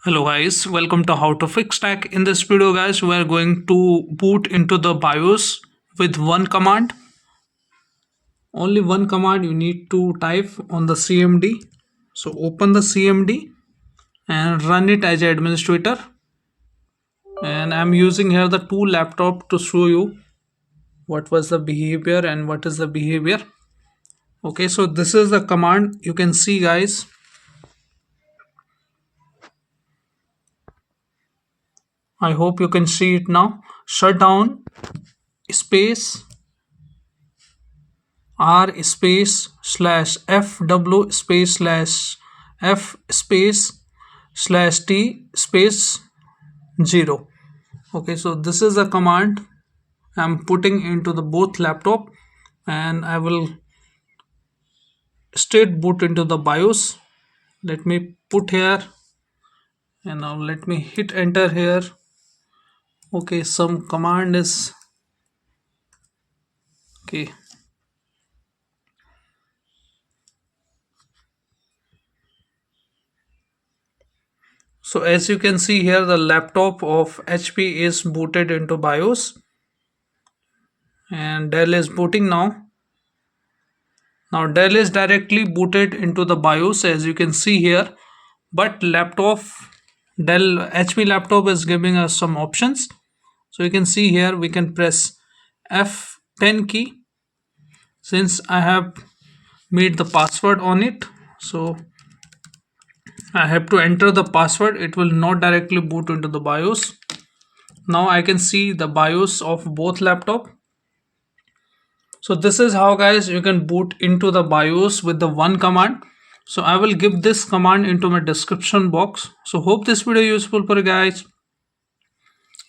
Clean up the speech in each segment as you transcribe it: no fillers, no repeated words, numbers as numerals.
Hello guys, welcome to How to Fix Tech. In this video guys, we are going to boot into the BIOS with one command. Only one command you need to type on the CMD. So open the CMD and run it as an administrator. And I'm using here the two laptop to show you what was the behavior and what is the behavior. Okay, so this is the command you can see guys. I hope you can see it now. Shutdown space R space slash FW space slash F space slash T space 0. Okay, so this is a command I'm putting into the both laptop, and I will straight boot into the BIOS. Let me put here, and now let me hit enter here. Okay, some command is okay. So as you can see here, the laptop of HP is booted into BIOS and Dell is booting now. Now Dell is directly booted into the BIOS as you can see here, but laptop Dell HP laptop is giving us some options. So you can see here we can press F10 key since I have made the password on it. So I have to enter the password. It will not directly boot into the BIOS. Now I can see the BIOS of both laptop. So this is how guys you can boot into the BIOS with the one command. So I will give this command into my description box. So hope this video useful for you guys.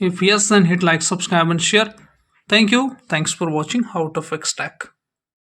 If yes, then hit like, subscribe and share. Thank you. Thanks for watching How to Fix Tech.